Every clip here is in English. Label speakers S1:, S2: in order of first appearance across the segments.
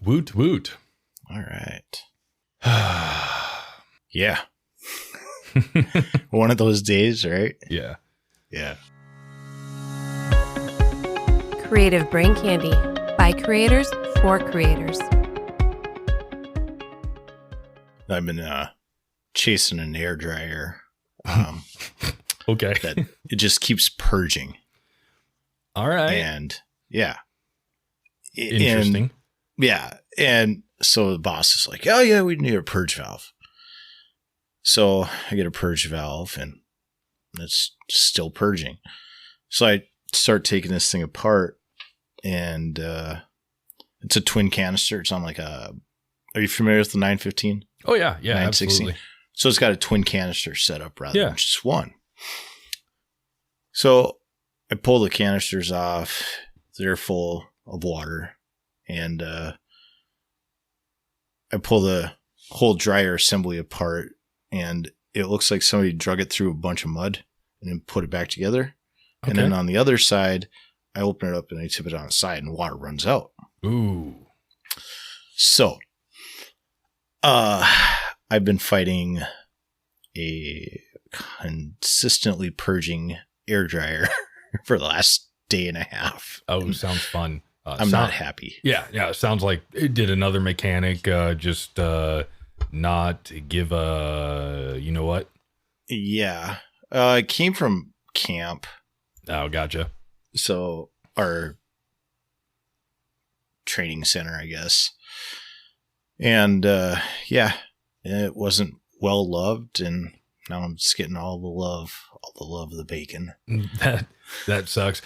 S1: Woot woot.
S2: All right. Yeah. One of those days, right?
S1: Yeah.
S2: Yeah.
S3: Creative Brain Candy by creators for creators.
S2: I've been chasing an air dryer.
S1: Okay.
S2: That it just keeps purging.
S1: All right.
S2: And yeah.
S1: Interesting.
S2: And so the boss is like, oh yeah, we need a purge valve. So I get a purge valve and it's still purging. So I start taking this thing apart and it's a twin canister. It's on like are you familiar with the 915?
S1: Oh yeah. Yeah,
S2: 916.
S1: absolutely.
S2: So it's got a twin canister setup rather
S1: Yeah.
S2: than just one. So I pull the canisters off. They're full of water. And I pull the whole dryer assembly apart. And it looks like somebody drug it through a bunch of mud and then put it back together.
S1: Okay.
S2: And then on the other side, I open it up and I tip it on the side and water runs out.
S1: Ooh.
S2: So, I've been fighting a consistently purging air dryer for the last day and a half.
S1: Oh, sounds fun.
S2: I'm not happy.
S1: Yeah. It sounds like it did another mechanic just not give a, you know what?
S2: Yeah. It came from camp.
S1: Oh, gotcha.
S2: So our training center, I guess. And it wasn't well loved, and now I'm just getting all the love of the bacon.
S1: That sucks.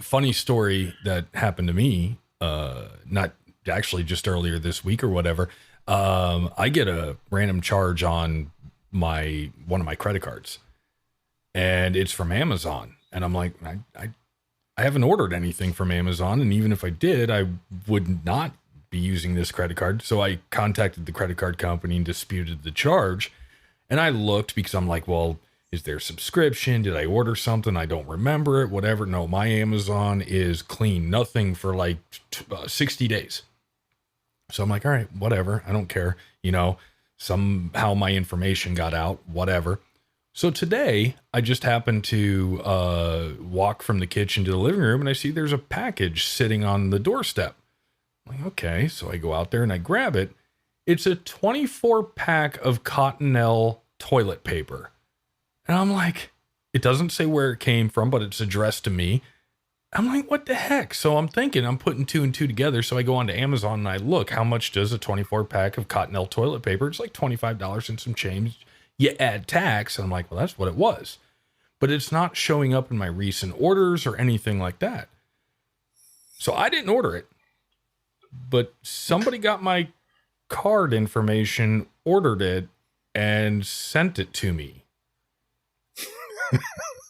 S1: Funny story that happened to me, not actually just earlier this week or whatever. I get a random charge on one of my credit cards, and it's from Amazon. And I'm like, I haven't ordered anything from Amazon, and even if I did, I would not be using this credit card. So I contacted the credit card company and disputed the charge. And I looked because I'm like, well, is there a subscription? Did I order something? I don't remember it, whatever. No, my Amazon is clean. Nothing for like 60 days. So I'm like, all right, whatever. I don't care. Somehow my information got out, whatever. So today I just happened to walk from the kitchen to the living room and I see there's a package sitting on the doorstep. I'm like, okay. So I go out there and I grab it. It's a 24 pack of Cottonelle toilet paper. And I'm like, it doesn't say where it came from, but it's addressed to me. I'm like, what the heck? So I'm thinking, I'm putting two and two together. So I go onto Amazon and I look, how much does a 24 pack of Cottonelle toilet paper? It's like $25 and some change. You add tax. And I'm like, well, that's what it was. But it's not showing up in my recent orders or anything like that. So I didn't order it. But somebody got my card information, ordered it, and sent it to me.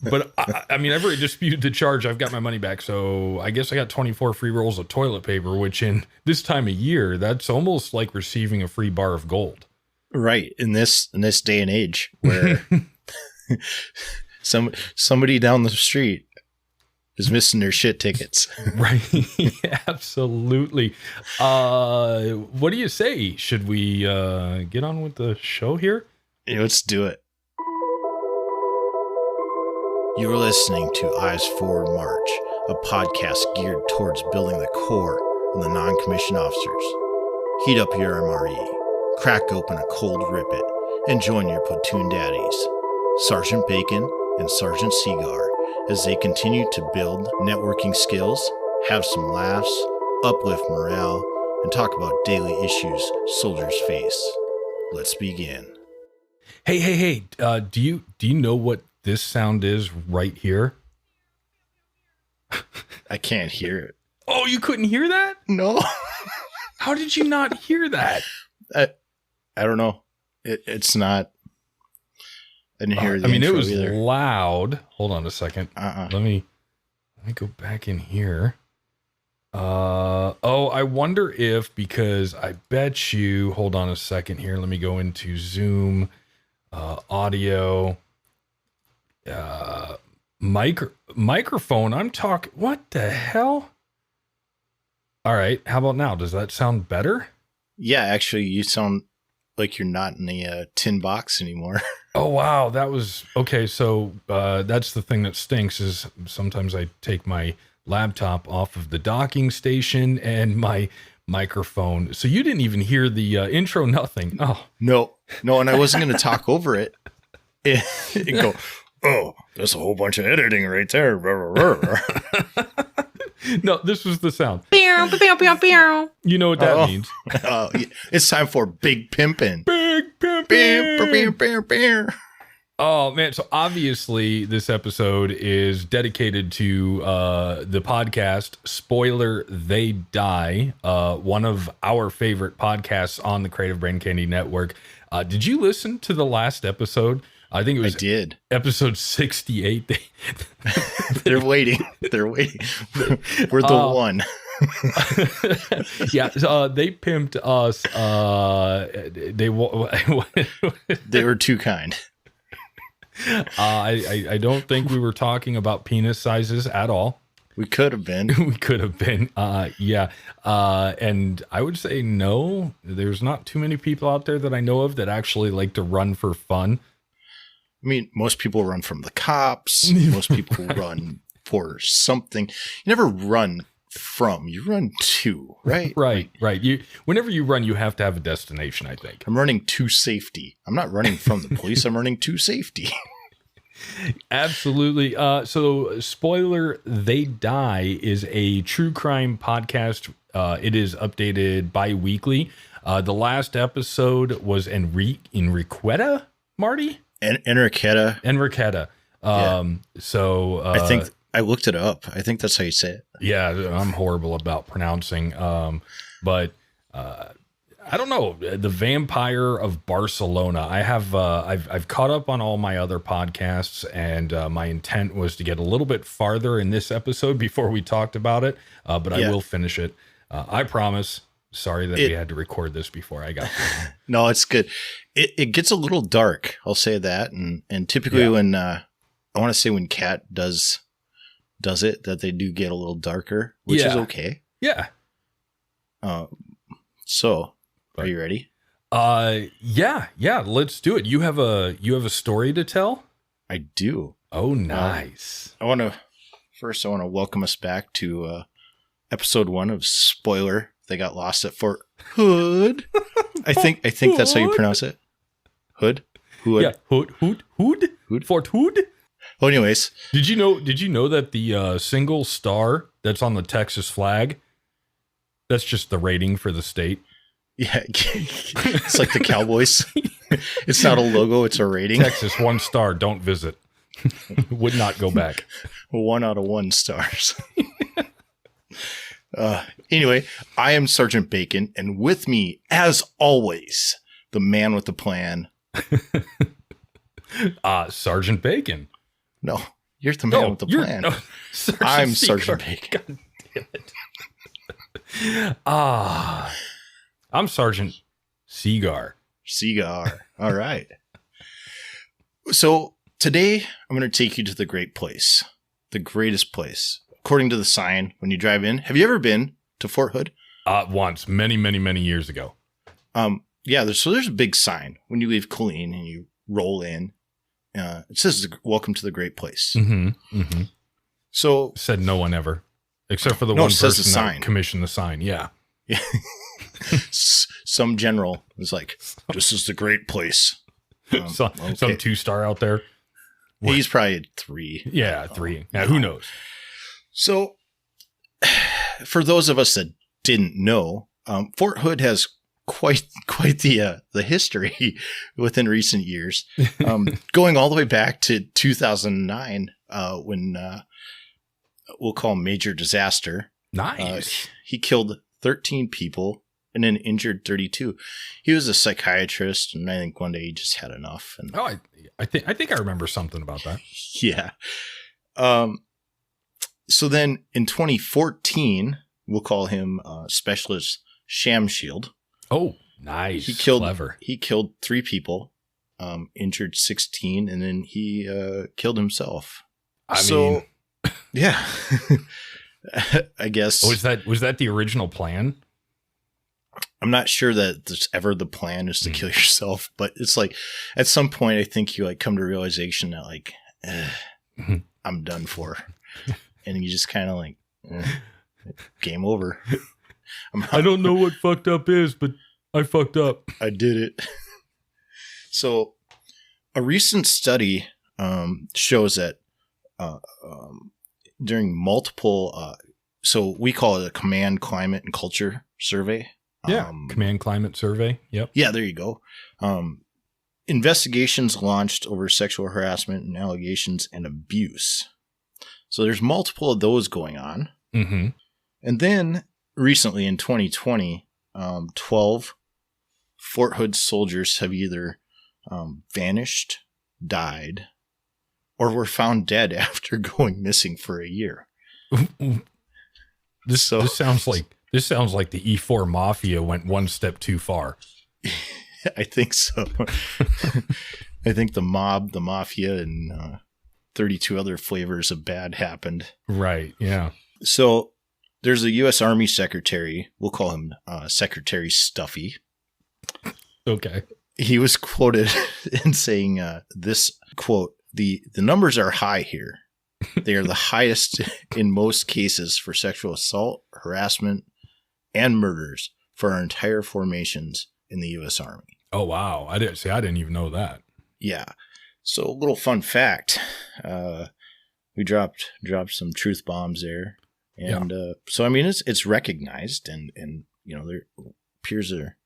S1: But I've already disputed the charge. I've got my money back. So I guess I got 24 free rolls of toilet paper, which in this time of year, that's almost like receiving a free bar of gold.
S2: Right. In this day and age where somebody down the street is missing their shit tickets.
S1: Right. Absolutely. What do you say? Should we get on with the show here?
S2: Yeah, let's do it. You're listening to Eyes Forward March, a podcast geared towards building the core of the non-commissioned officers. Heat up your MRE, crack open a cold rippet, and join your platoon daddies, Sergeant Bacon and Sergeant Seagar, as they continue to build networking skills, have some laughs, uplift morale, and talk about daily issues soldiers face. Let's begin.
S1: Hey, do you know what this sound is right here?
S2: I can't hear it.
S1: Oh, you couldn't hear that?
S2: No.
S1: How did you not hear that?
S2: I don't know. It's not. I didn't hear the
S1: it
S2: intro
S1: was
S2: either.
S1: loud. Hold on a second. Let me go back in here. I wonder if, because I bet you, hold on a second here. Let me go into Zoom, audio, microphone. I'm talking, what the hell? All right. How about now? Does that sound better?
S2: Yeah, actually, you sound like you're not in a tin box anymore.
S1: Oh, wow. That was okay. So that's the thing that stinks is sometimes I take my laptop off of the docking station and my microphone. So you didn't even hear the intro, nothing. Oh,
S2: No, and I wasn't going to talk over it. And go, oh, there's a whole bunch of editing right there.
S1: no, this was the sound.
S3: Pew, pew, pew, pew.
S1: You know what that means.
S2: It's time for Big Pimpin'.
S1: Big pimpin'. Oh, man. So obviously this episode is dedicated to the podcast Spoiler, They Die, one of our favorite podcasts on the Creative Brain Candy Network. Did you listen to the last episode? I think it was episode 68.
S2: They're waiting. We're the one.
S1: Yeah, they pimped us.
S2: They were too kind.
S1: I don't think we were talking about penis sizes at all.
S2: We could have been.
S1: Yeah. And I would say no. There's not too many people out there that I know of that actually like to run for fun.
S2: I mean, most people run from the cops. Most people run for something. You never run from, you run to, right?
S1: Right. Whenever you run, you have to have a destination, I think.
S2: I'm running to safety. I'm not running from the police. I'm running to safety.
S1: Absolutely. So Spoiler, They Die is a true crime podcast. It is updated bi-weekly. The last episode was Enriqueta, Marty?
S2: Enriqueta.
S1: So
S2: I think I looked it up. I think that's how you say it.
S1: Yeah, I'm horrible about pronouncing. But I don't know. The Vampire of Barcelona. I've caught up on all my other podcasts, and my intent was to get a little bit farther in this episode before we talked about it. But I will finish it. I promise. Sorry that we had to record this before I got to.
S2: No, it's good. It gets a little dark. I'll say that. And typically when I want to say when Kat does it, that they do get a little darker, which is okay.
S1: Yeah.
S2: So are you ready?
S1: Yeah. Let's do it. You have a story to tell?
S2: I do.
S1: Oh, nice.
S2: I want to welcome us back to episode 1 of Spoiler. They got lost at Fort Hood. I think that's how you pronounce it. Hood.
S1: Yeah. Hood. Fort Hood.
S2: Well, anyways,
S1: did you know that the single star that's on the Texas flag, that's just the rating for the state?
S2: Yeah, it's like the Cowboys. It's not a logo; it's a rating.
S1: Texas 1 star. Don't visit. Would not go back.
S2: 1 out of 1 stars. Anyway, I am Sergeant Bacon, and with me, as always, the man with the plan.
S1: Sergeant Bacon.
S2: No, you're the man with the plan.
S1: No,
S2: I'm Sergeant Bacon.
S1: God damn it. I'm Sergeant Seagar.
S2: All right. So today I'm going to take you to the great place, the greatest place. According to the sign, when you drive in, have you ever been to Fort Hood?
S1: Once, many years ago.
S2: Yeah, there's a big sign when you leave Colleen and you roll in. It says, "Welcome to the great place."
S1: Mm-hmm.
S2: So
S1: said no one ever, except for the one person that commissioned the sign. Yeah.
S2: Some general was like, "This is the great place."
S1: Some 2-star out there.
S2: He's probably a 3.
S1: Yeah, 3. Yeah, who knows?
S2: So, for those of us that didn't know, Fort Hood has quite the history within recent years, going all the way back to 2009, when we'll call major disaster.
S1: Nice.
S2: He killed 13 people and then injured 32. He was a psychiatrist, and I think one day he just had enough. And
S1: I think I remember something about that.
S2: Yeah. So then in 2014, we'll call him Specialist Shamshield.
S1: Oh, nice. Clever.
S2: He killed 3 people, injured 16, and then he killed himself.
S1: I mean,
S2: yeah. I guess.
S1: Was that the original plan?
S2: I'm not sure that there's ever the plan is to kill yourself, but it's like at some point I think you like come to realization that like I'm done for, and you just kind of like game over.
S1: I don't know what fucked up is, but I fucked up.
S2: I did it. So, a recent study shows that during multiple, so we call it a command, climate, and culture survey.
S1: Yeah, command, climate survey. Yep.
S2: Yeah, there you go. Investigations launched over sexual harassment and allegations and abuse. So there's multiple of those going on.
S1: Mm-hmm.
S2: And then recently in 2020, 12 Fort Hood soldiers have either vanished, died, or were found dead after going missing for a year.
S1: This sounds like the E4 Mafia went one step too far.
S2: I think so. I think the mob, the mafia, and 32 other flavors of bad happened.
S1: Right, yeah.
S2: So there's a U.S. Army secretary. We'll call him Secretary Stuffy.
S1: Okay.
S2: He was quoted in saying this, quote, the numbers are high here. They are the highest in most cases for sexual assault, harassment, and murders for our entire formations in the U.S. Army.
S1: Oh, wow. I didn't even know that.
S2: Yeah. So a little fun fact. We dropped some truth bombs there. And so, I mean, it's recognized and you know, their peers are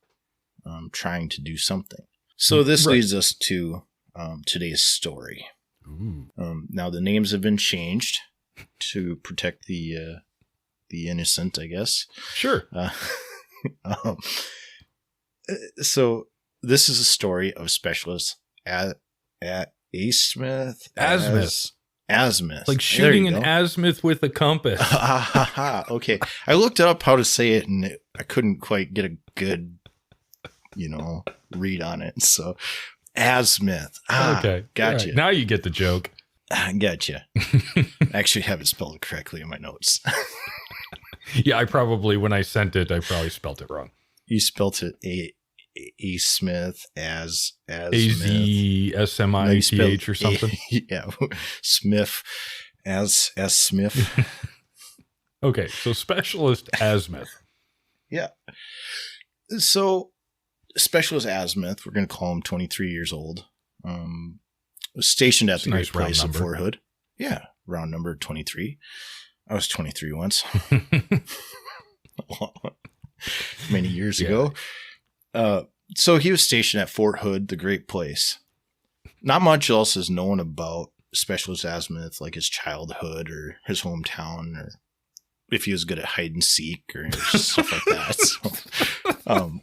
S2: trying to do something. So this leads us to today's story. Now the names have been changed to protect the innocent, I guess.
S1: Sure.
S2: So this is a story of specialist at Asmith.
S1: Like shooting an azimuth with a compass.
S2: Okay. I looked up how to say it and I couldn't quite get a good, read on it. So azimuth.
S1: Okay.
S2: Gotcha.
S1: Right. Now you get the joke.
S2: Gotcha. I actually have it spelled correctly in my notes.
S1: Yeah, when I sent it, I probably spelled it wrong.
S2: You spelled it A Smith as
S1: AZSMITH or something.
S2: Yeah, Smith as Smith.
S1: Okay, so specialist azimuth.
S2: Yeah. So specialist azimuth, we're going to call him 23 years old. Was stationed at the Great Place in Fort Hood. Yeah, round number 23. I was 23 once. Many years ago. So he was stationed at Fort Hood, the Great Place. Not much else is known about Specialist Azimuth, like his childhood or his hometown, or if he was good at hide and seek or stuff like that. So,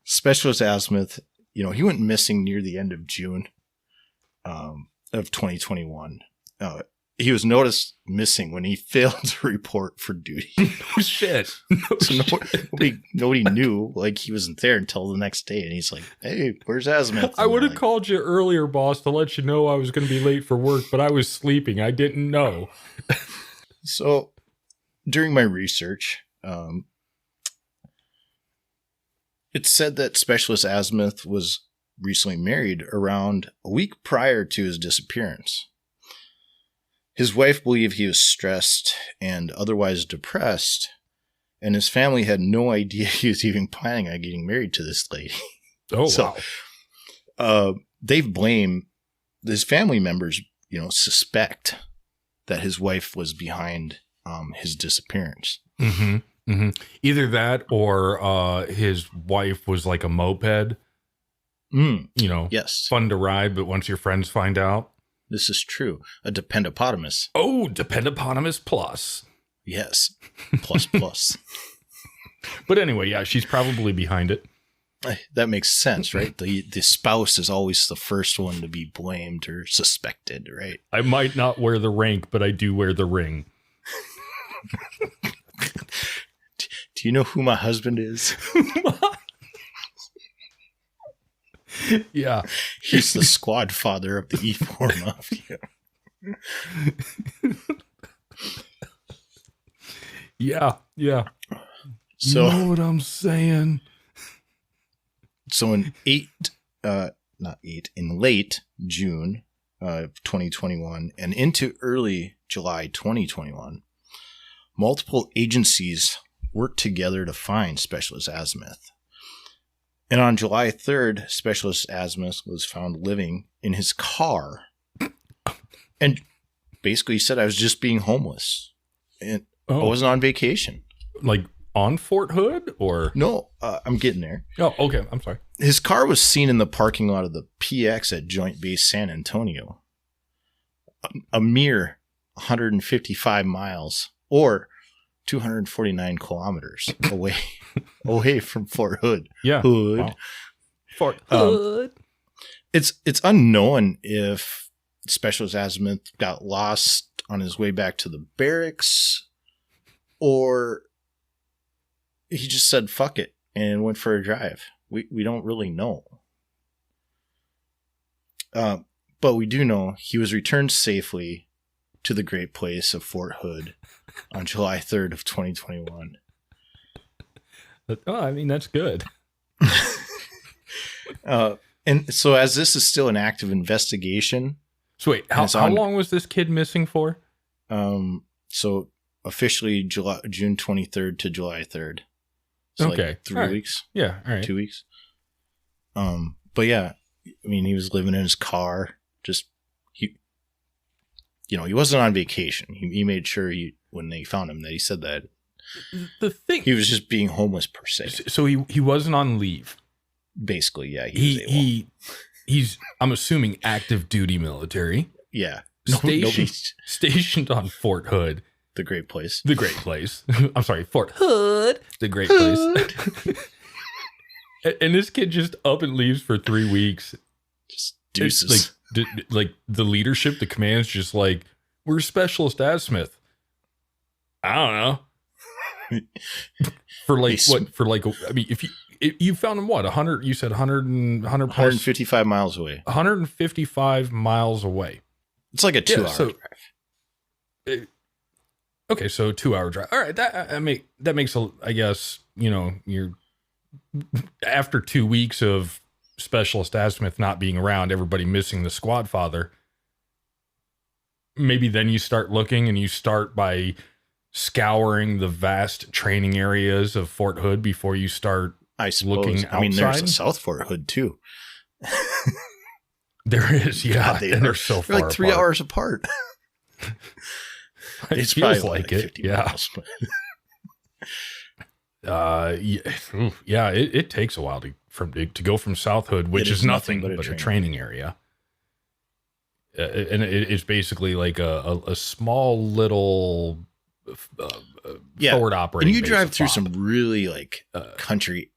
S2: Specialist Azimuth, he went missing near the end of June of 2021. He was noticed missing when he failed to report for duty.
S1: Oh, shit.
S2: Nobody knew, like, he wasn't there until the next day. And he's like, hey, where's Azimuth?
S1: I would have called you earlier, boss, to let you know I was going to be late for work, but I was sleeping. I didn't know.
S2: So during my research, it said that Specialist Azimuth was recently married around a week prior to his disappearance. His wife believed he was stressed and otherwise depressed, and his family had no idea he was even planning on getting married to this lady.
S1: Oh, so,
S2: wow. They blame his family members, suspect that his wife was behind his disappearance.
S1: Mm-hmm. Mm-hmm. Either that or his wife was like a moped.
S2: Yes.
S1: Fun to ride, but once your friends find out.
S2: This is true. A dependopotamus.
S1: Oh, dependopotamus plus.
S2: Yes. Plus.
S1: But anyway, yeah, she's probably behind it.
S2: That makes sense, right? The spouse is always the first one to be blamed or suspected, right?
S1: I might not wear the rank, but I do wear the ring.
S2: Do you know who my husband is?
S1: Yeah.
S2: He's the squad father of the E4 Mafia.
S1: Yeah.
S2: So,
S1: you know what I'm saying?
S2: So in late June of 2021 and into early July 2021, multiple agencies worked together to find Specialist Azimuth. And on July 3rd, Specialist Azimuth was found living in his car. And basically he said, I was just being homeless. And I wasn't on vacation.
S1: Like on Fort Hood or?
S2: No, I'm getting there.
S1: Oh, okay. I'm sorry.
S2: His car was seen in the parking lot of the PX at Joint Base San Antonio. A mere 155 miles or 249 kilometers away from Fort Hood.
S1: Yeah.
S2: Hood.
S1: Wow. Fort Hood.
S2: It's unknown if Specialist Azimuth got lost on his way back to the barracks or he just said fuck it and went for a drive. We don't really know. But we do know he was returned safely to the great place of Fort Hood on July 3rd of 2021.
S1: Oh, I mean, that's good.
S2: And so as this is still an active investigation.
S1: So wait, how long was this kid missing for?
S2: So officially June 23rd to July 3rd. So
S1: okay.
S2: Like 3 weeks.
S1: Yeah. All right.
S2: 2 weeks. But yeah, I mean, he was living in his car. He wasn't on vacation. He made sure when they found him that he said that
S1: the thing
S2: he was just being homeless per se.
S1: So he wasn't on leave.
S2: Basically, yeah.
S1: He's I'm assuming active duty military.
S2: Yeah.
S1: Stationed on Fort Hood.
S2: The great place.
S1: The great place. I'm sorry, Fort Hood. The great place. And this kid just up and leaves for 3 weeks.
S2: Just deuces.
S1: Like the leadership, the command's just like, we're Specialist Azimuth. I don't know. For like what? For like, I mean, if you found him, what, 100? You said 100 and 100 plus
S2: 155 miles away.
S1: 155 miles away.
S2: It's like a 2-hour drive.
S1: Okay, so 2-hour drive. All right, that makes I guess, you're after 2 weeks of Specialist Azimuth not being around, everybody missing the squad father. Maybe then you start looking and you start by scouring the vast training areas of Fort Hood before you start looking outside.
S2: I mean, there's a South Fort Hood too.
S1: There is, yeah. God, they're so far
S2: like apart. 3 hours apart.
S1: It feels like it. Yeah. It takes a while to go from South Hood, which is nothing but a training area. And it's basically like a small little forward operating.
S2: And you drive through some really country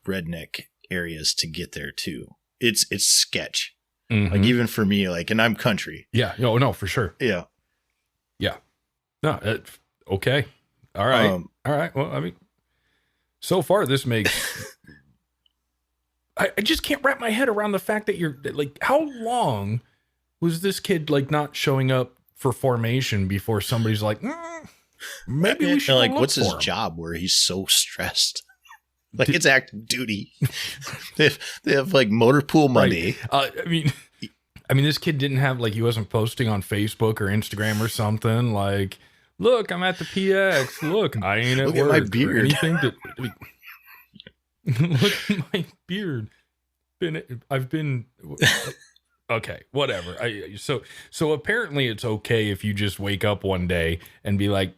S2: redneck areas to get there too. It's sketch. Mm-hmm. Like even for me, and I'm country.
S1: Yeah. No, for sure.
S2: Yeah.
S1: Yeah. No. Okay. All right. All right. Well, I mean, so far this makes. I just can't wrap my head around the fact that you're how long was this kid not showing up for formation before somebody's like, maybe we should look
S2: what's his
S1: him.
S2: job where he's so stressed? It's active duty. they have motor pool Monday.
S1: Right. I mean, this kid didn't have he wasn't posting on Facebook or Instagram or something look, I'm at the PX. Look, I ain't at
S2: look
S1: work.
S2: At my beard.
S1: Or anything look at my beard. I've been okay, whatever. So apparently it's okay if you just wake up one day and be like,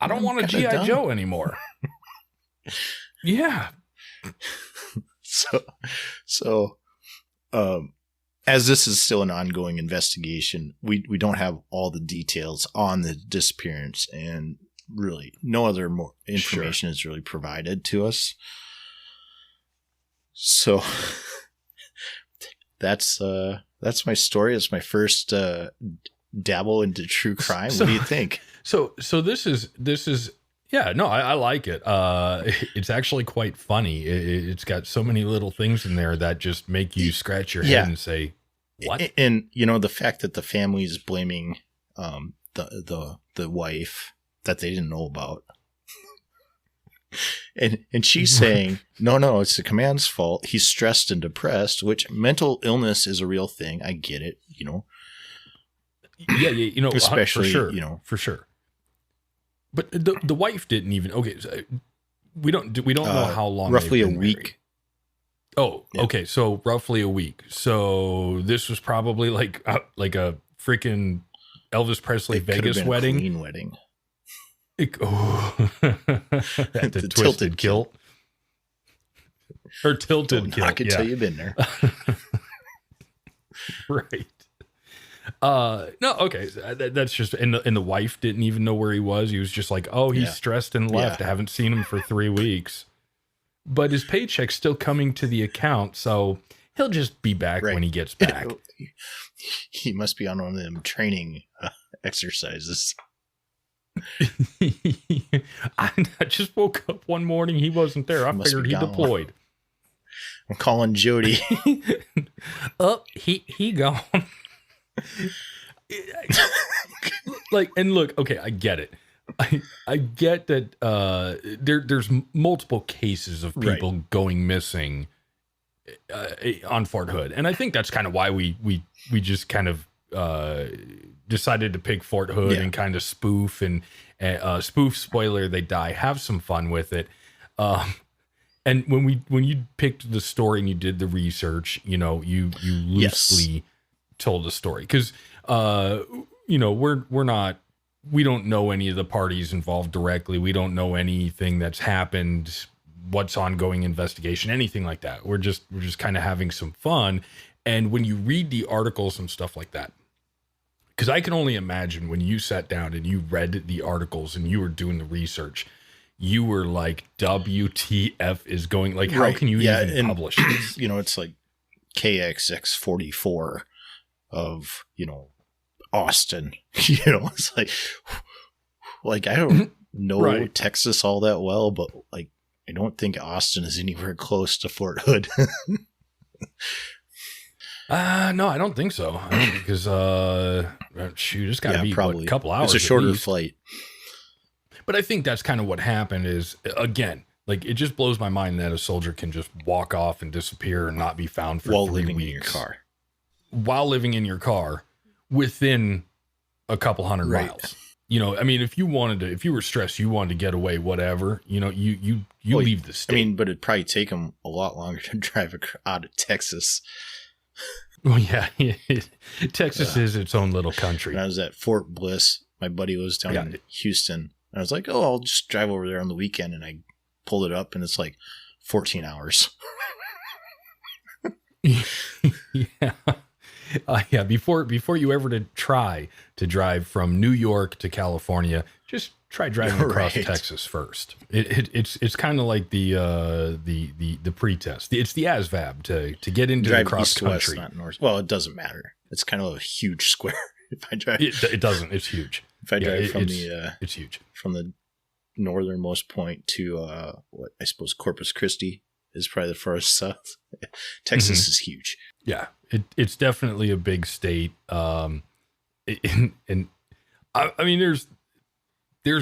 S1: I don't want a G.I. Joe anymore. Yeah.
S2: So, as this is still an ongoing investigation, we don't have all the details on the disappearance, and really no other more information is really provided to us. So that's my story. It's my first dabble into true crime. What do you think?
S1: So this is yeah, no, I like it. It's actually quite funny. It's got so many little things in there that just make you scratch your head and say, what? And
S2: the fact that the family is blaming the wife, that they didn't know about. And she's saying, no, it's the command's fault. He's stressed and depressed, which mental illness is a real thing. I get it,
S1: Yeah, you know,
S2: especially,
S1: for sure, for sure. But the wife didn't even. Okay, so we don't know how long.
S2: Roughly a week.
S1: Married. Oh, yeah. Okay, so roughly a week. So this was probably like a freaking Elvis Presley Vegas wedding.
S2: A clean wedding.
S1: At the twisted kilt. Or tilted kilt.
S2: I can tell you've been there.
S1: Right. No, okay. That's just, and the wife didn't even know where he was. He was just like, oh, he's stressed and left. I haven't seen him for 3 weeks. But his paycheck's still coming to the account, so he'll just be back when he gets back.
S2: He must be on one of them training exercises.
S1: I just woke up one morning. He wasn't there. I figured he deployed.
S2: I'm calling Jody.
S1: He gone. Like, and look, okay, I get it. I get that there's multiple cases of people going missing on Fort Hood, and I think that's kind of why we just kind of decided to pick Fort Hood and kind of spoof and spoiler they die, have some fun with it. And when you picked the story and you did the research, you loosely told the story because we don't know any of the parties involved directly. We don't know anything that's happened, what's ongoing investigation, anything like that. We're just kind of having some fun. And when you read the articles and stuff like that, because I can only imagine when you sat down and you read the articles and you were doing the research, you were like, WTF is going, like, how can you even publish this?
S2: It's like KXX44 of, Austin, it's like I don't know Texas all that well, but like, I don't think Austin is anywhere close to Fort Hood.
S1: No, I don't think so. Because it's got to be probably a couple hours.
S2: It's a shorter flight.
S1: But I think that's kind of what happened is, again, like, it just blows my mind that a soldier can just walk off and disappear and not be found for 3 weeks. While living in your car within a couple hundred miles. If you were stressed, you wanted to get away, whatever, you leave the state.
S2: But it'd probably take him a lot longer to drive out of Texas.
S1: Well, yeah. Texas is its own little country.
S2: When I was at Fort Bliss, my buddy was down in Houston. I was like, I'll just drive over there on the weekend. And I pulled it up and it's like 14 hours.
S1: Yeah. Before you ever try to drive from New York to California, just try driving across Texas first. It's kind of like the pretest. It's the ASVAB to get into the cross country.
S2: Not north. Well, it doesn't matter. It's kind of a huge square. If I drive,
S1: it doesn't. It's huge.
S2: If I drive
S1: it's huge
S2: from the northernmost point to what I suppose Corpus Christi is probably the farthest south. Texas is huge.
S1: Yeah, it's definitely a big state. And there's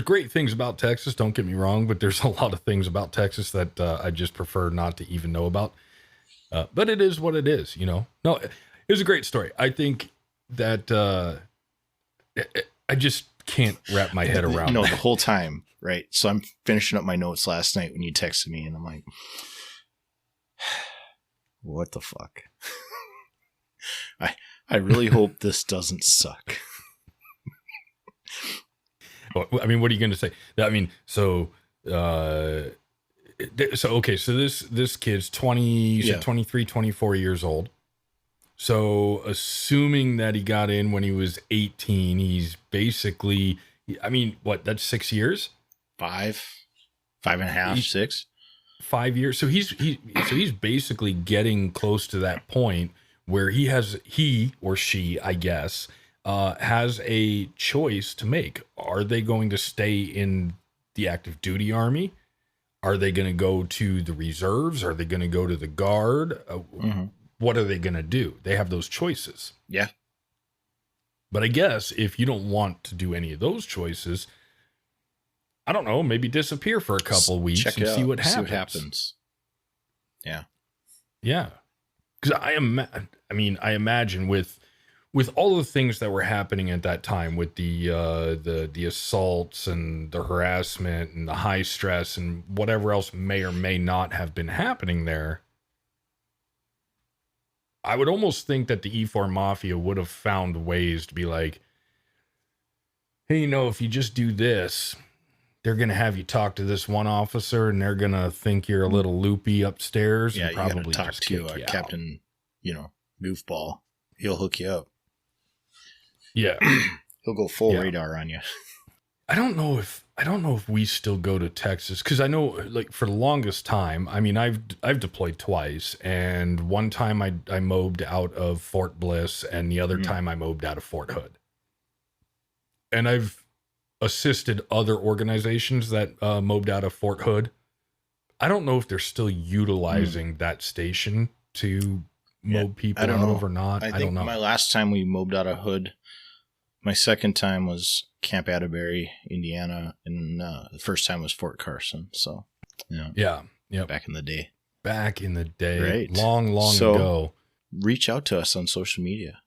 S1: great things about Texas. Don't get me wrong, but there's a lot of things about Texas that I just prefer not to even know about. But it is what it is, No, it was a great story. I think that I just can't wrap my head around
S2: that. The whole time, right? So I'm finishing up my notes last night when you texted me, and I'm like, what the fuck? I really hope this doesn't suck.
S1: What are you going to say? So this kid's 23, 24 years old. So assuming that he got in when he was 18, he's basically, that's 6 years?
S2: 5.5, 6.
S1: 5 years. So he's basically getting close to that point where he or she, I guess, has a choice to make. Are they going to stay in the active duty army? Are they going to go to the reserves? Are they going to go to the guard? What are they going to do? They have those choices.
S2: Yeah.
S1: But I guess if you don't want to do any of those choices, I don't know, maybe disappear for a couple weeks and see what happens.
S2: See what happens. Yeah.
S1: Yeah. Because I imagine with all the things that were happening at that time, with the assaults and the harassment and the high stress and whatever else may or may not have been happening there, I would almost think that the E4 Mafia would have found ways to be like, hey, if you just do this, they're going to have you talk to this one officer and they're going to think you're a little loopy upstairs.
S2: Yeah,
S1: and probably
S2: you got to talk
S1: just
S2: to
S1: kick you
S2: Captain, Goofball. He'll hook you up.
S1: Yeah.
S2: He'll go full radar on you.
S1: I don't know if we still go to Texas, because I know, like, for the longest time, I mean, I've deployed twice, and one time I mobed out of Fort Bliss, and the other time I mobed out of Fort Hood. And I've assisted other organizations that mobed out of Fort Hood. I don't know if they're still utilizing that station to mob people out of or not. I don't know.
S2: My last time we mobed out of Hood, my second time was Camp Atterbury, Indiana, and the first time was Fort Carson. So,
S1: yeah,
S2: back in the day.
S1: Right. Long ago.
S2: Reach out to us on social media.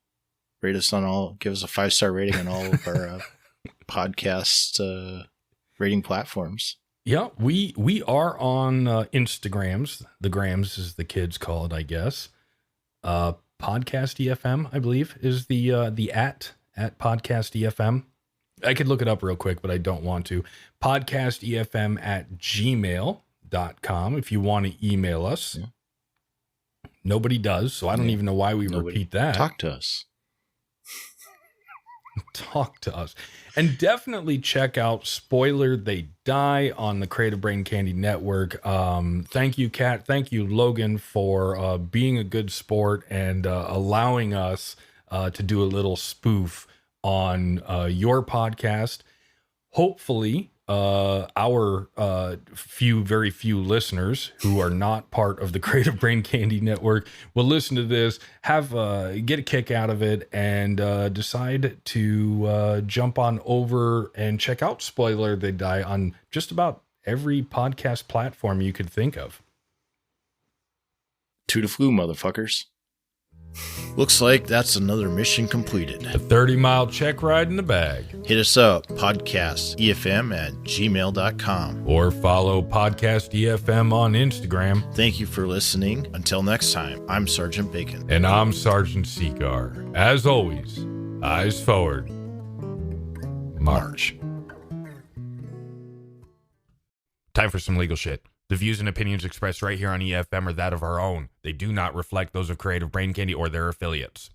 S2: Rate us on give us a 5-star rating on all of our podcast rating platforms.
S1: Yeah, we are on Instagrams. The grams, as the kids call it, I guess. Podcast EFM, I believe, is the at Podcast EFM. I could look it up real quick, but I don't want to. podcastefm@gmail.com if you want to email us. Yeah. Nobody does, so I don't even know why we repeat that.
S2: Talk to us.
S1: Talk to us. And definitely check out Spoiler They Die on the Creative Brain Candy Network. Thank you, Kat. Thank you, Logan, for being a good sport and allowing us to do a little spoof on your podcast. Hopefully, our very few listeners who are not part of the Creative Brain Candy Network will listen to this, get a kick out of it, and decide to jump on over and check out Spoiler They Die on just about every podcast platform you could think of.
S2: To the flu, motherfuckers. Looks like that's another mission completed.
S1: A 30-mile check ride in the bag.
S2: Hit us up, podcastefm@gmail.com.
S1: Or follow Podcast EFM on Instagram.
S2: Thank you for listening. Until next time, I'm Sergeant Bacon.
S1: And I'm Sergeant Seagar. As always, eyes forward. March. Time for some legal shit. The views and opinions expressed right here on EFM are that of our own. They do not reflect those of Creative Brain Candy or their affiliates.